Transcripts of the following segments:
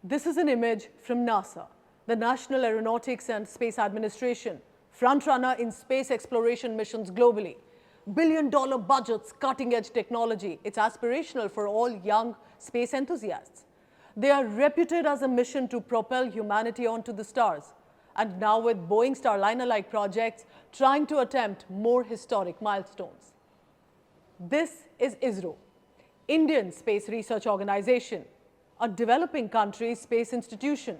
This is an image from NASA, the National Aeronautics and Space Administration, frontrunner in space exploration missions globally. Billion-dollar budgets, cutting-edge technology. It's aspirational for all young space enthusiasts. They are reputed as a mission to propel humanity onto the stars. And now with Boeing Starliner-like projects, trying to attempt more historic milestones. This is ISRO, Indian Space Research Organization, a developing country's space institution.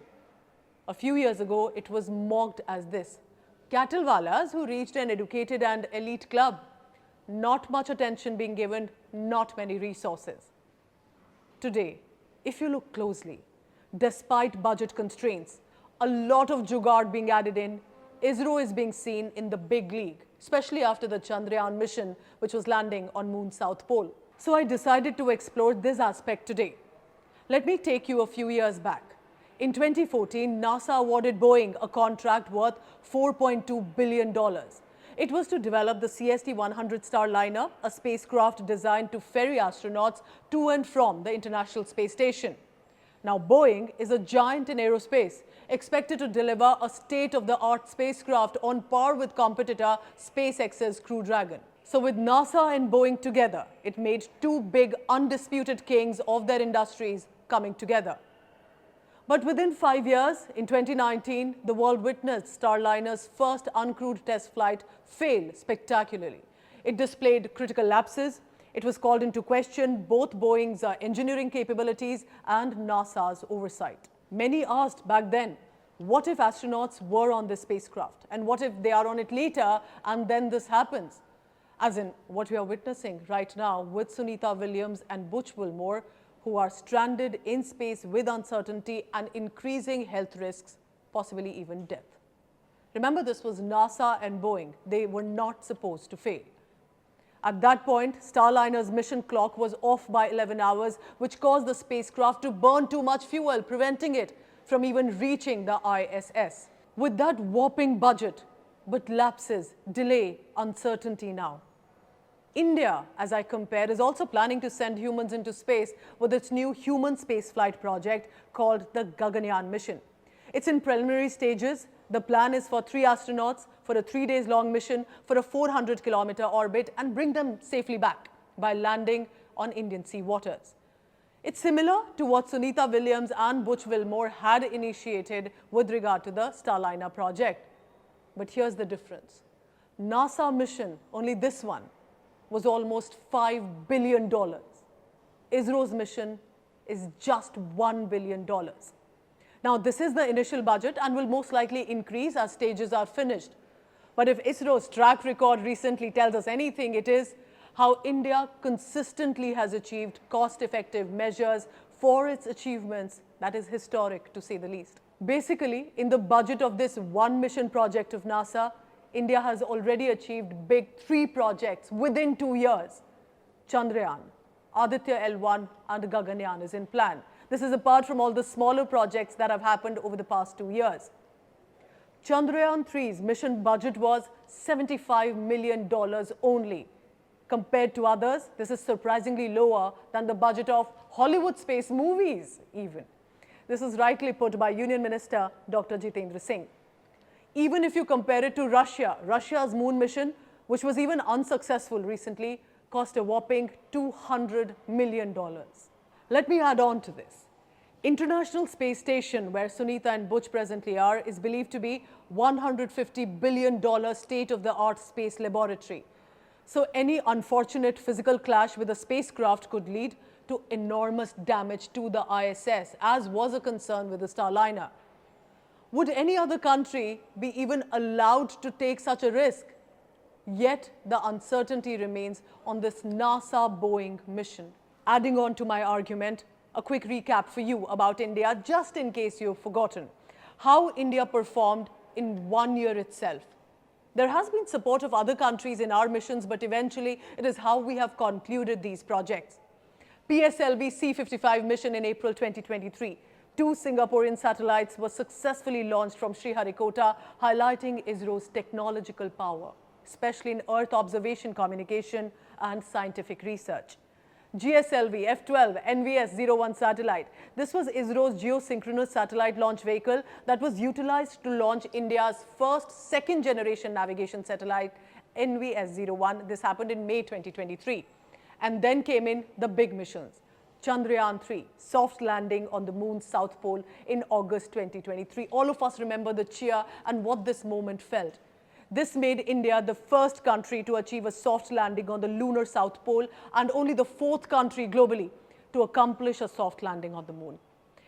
A few years ago, it was mocked as this: cattlewalas who reached an educated and elite club. Not much attention being given, not many resources. Today, if you look closely, despite budget constraints, a lot of jugaad being added in, ISRO is being seen in the big league, especially after the Gyaan mission, which was landing on Moon's South Pole. So I decided to explore this aspect today. Let me take you a few years back. In 2014, NASA awarded Boeing a contract worth $4.2 billion. It was to develop the CST-100 Starliner, a spacecraft designed to ferry astronauts to and from the International Space Station. Now, Boeing is a giant in aerospace, expected to deliver a state-of-the-art spacecraft on par with competitor SpaceX's Crew Dragon. So with NASA and Boeing together, it made two big undisputed kings of their industries coming together. But within 5 years, in 2019, the world witnessed Starliner's first uncrewed test flight fail spectacularly. It displayed critical lapses. It was called into question both Boeing's engineering capabilities and NASA's oversight. Many asked back then, what if astronauts were on this spacecraft? And what if they are on it later and then this happens? As in what we are witnessing right now with Sunita Williams and Butch Wilmore, who are stranded in space with uncertainty and increasing health risks, possibly even death. Remember, this was NASA and Boeing. They were not supposed to fail. At that point, Starliner's mission clock was off by 11 hours, which caused the spacecraft to burn too much fuel, preventing it from even reaching the ISS. With that whopping budget, but lapses, delay, uncertainty now. India, as I compare, is also planning to send humans into space with its new human spaceflight project called the Gyaan Mission. It's in preliminary stages. The plan is for 3 astronauts for a 3 days long mission for a 400-kilometer orbit and bring them safely back by landing on Indian sea waters. It's similar to what Sunita Williams and Butch Wilmore had initiated with regard to the Starliner project. But here's the difference. NASA mission, only this one, was almost $5 billion. ISRO's mission is just $1 billion. Now, this is the initial budget and will most likely increase as stages are finished. But if ISRO's track record recently tells us anything, it is how India consistently has achieved cost-effective measures for its achievements that is historic, to say the least. Basically, in the budget of this one mission project of NASA, India has already achieved big 3 projects within 2 years. Chandrayaan, Aditya L1 and Gaganyaan is in plan. This is apart from all the smaller projects that have happened over the past 2 years. Chandrayaan 3's mission budget was $75 million only. Compared to others, this is surprisingly lower than the budget of Hollywood space movies even. This is rightly put by Union Minister Dr. Jitendra Singh. Even if you compare it to Russia, Russia's moon mission, which was even unsuccessful recently, cost a whopping $200 million. Let me add on to this. International Space Station, where Sunita and Butch presently are, is believed to be $150 billion state-of-the-art space laboratory. So any unfortunate physical clash with a spacecraft could lead to enormous damage to the ISS, as was a concern with the Starliner. Would any other country be even allowed to take such a risk? Yet the uncertainty remains on this NASA-Boeing mission. Adding on to my argument, a quick recap for you about India, just in case you've forgotten. How India performed in 1 year itself. There has been support of other countries in our missions, but eventually it is how we have concluded these projects. PSLV C-55 mission in April 2023. 2 Singaporean satellites were successfully launched from Sriharikota, highlighting ISRO's technological power, especially in Earth observation communication and scientific research. GSLV F-12 NVS-01 satellite. This was ISRO's geosynchronous satellite launch vehicle that was utilized to launch India's first second-generation navigation satellite, NVS-01. This happened in May 2023. And then came in the big missions. Chandrayaan-3, soft landing on the moon's south pole in August 2023. All of us remember the cheer and what this moment felt. This made India the first country to achieve a soft landing on the lunar south pole and only the fourth country globally to accomplish a soft landing on the moon.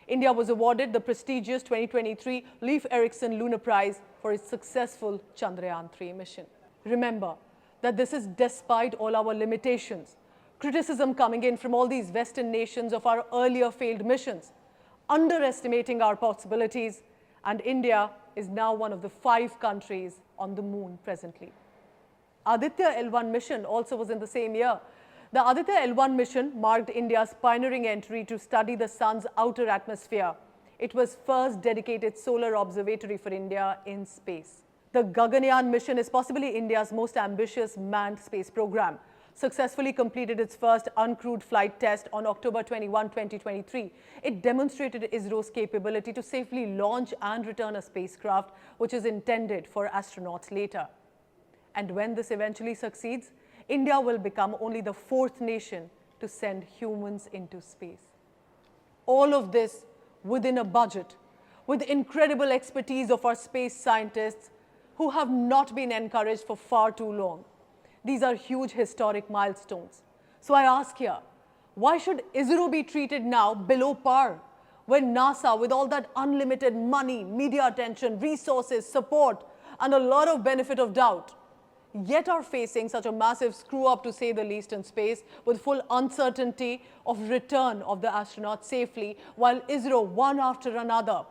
India was awarded the prestigious 2023 Leif Erikson Lunar Prize for its successful Chandrayaan-3 mission. Remember that this is despite all our limitations, criticism coming in from all these Western nations of our earlier failed missions, underestimating our possibilities, and India is now one of the 5 countries on the moon presently. Aditya L1 mission also was in the same year. The Aditya L1 mission marked India's pioneering entry to study the sun's outer atmosphere. It was first dedicated solar observatory for India in space. The Gyaan mission is possibly India's most ambitious manned space program. Successfully completed its first uncrewed flight test on October 21, 2023. It demonstrated ISRO's capability to safely launch and return a spacecraft, which is intended for astronauts later. And when this eventually succeeds, India will become only the 4th nation to send humans into space. All of this within a budget, with incredible expertise of our space scientists who have not been encouraged for far too long. These are huge historic milestones. So I ask here, why should ISRO be treated now below par when NASA, with all that unlimited money, media attention, resources, support, and a lot of benefit of doubt, yet are facing such a massive screw-up, to say the least, in space, with full uncertainty of return of the astronauts safely, while ISRO, one after another,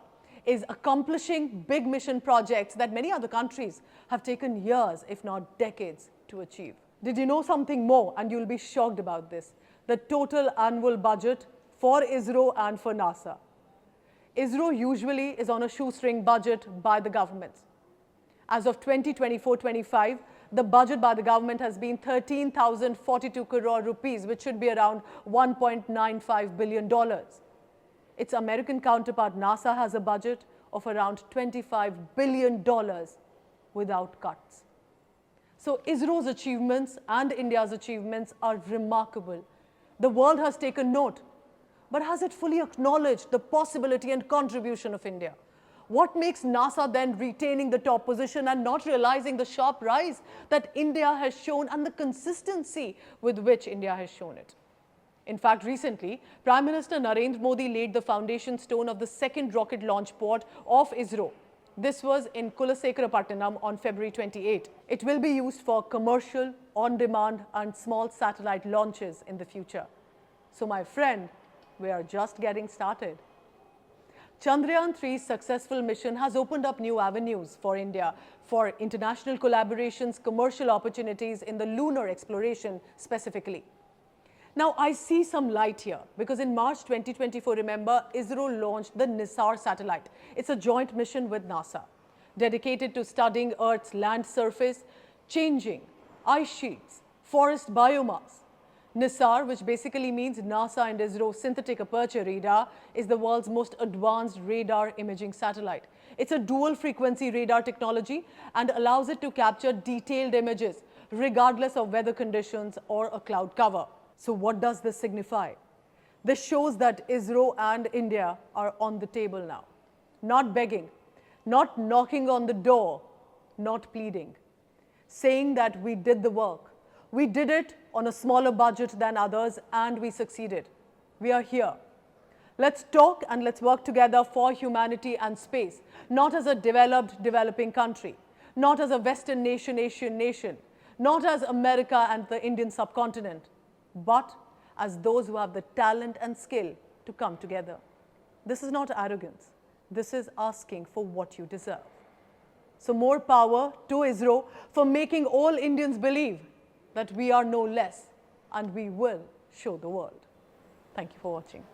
is accomplishing big mission projects that many other countries have taken years, if not decades, to achieve. Did you know something more? And you'll be shocked about this. The total annual budget for ISRO and for NASA. ISRO usually is on a shoestring budget by the governments. As of 2024-25, the budget by the government has been 13,042 crore rupees, which should be around $1.95 billion. Its American counterpart NASA has a budget of around $25 billion without cuts. So ISRO's achievements and India's achievements are remarkable. The world has taken note, but has it fully acknowledged the possibility and contribution of India? What makes NASA then retaining the top position and not realizing the sharp rise that India has shown and the consistency with which India has shown it? In fact, recently, Prime Minister Narendra Modi laid the foundation stone of the second rocket launch pod of ISRO. This was in Kulasekarapattinam on February 28. It will be used for commercial, on-demand and small satellite launches in the future. So my friend, we are just getting started. Chandrayaan-3's successful mission has opened up new avenues for India for international collaborations, commercial opportunities in the lunar exploration specifically. Now, I see some light here because in March 2024, remember, ISRO launched the NISAR satellite. It's a joint mission with NASA, dedicated to studying Earth's land surface, changing ice sheets, forest biomass. NISAR, which basically means NASA and ISRO Synthetic Aperture Radar, is the world's most advanced radar imaging satellite. It's a dual frequency radar technology and allows it to capture detailed images regardless of weather conditions or a cloud cover. So what does this signify? This shows that ISRO and India are on the table now. Not begging, not knocking on the door, not pleading. Saying that we did the work. We did it on a smaller budget than others and we succeeded. We are here. Let's talk and let's work together for humanity and space. Not as a developed, developing country. Not as a Western nation, Asian nation. Not as America and the Indian subcontinent, but as those who have the talent and skill to come together. This is not arrogance. This is asking for what you deserve. So more power to ISRO for making all Indians believe that we are no less and we will show the world. Thank you for watching.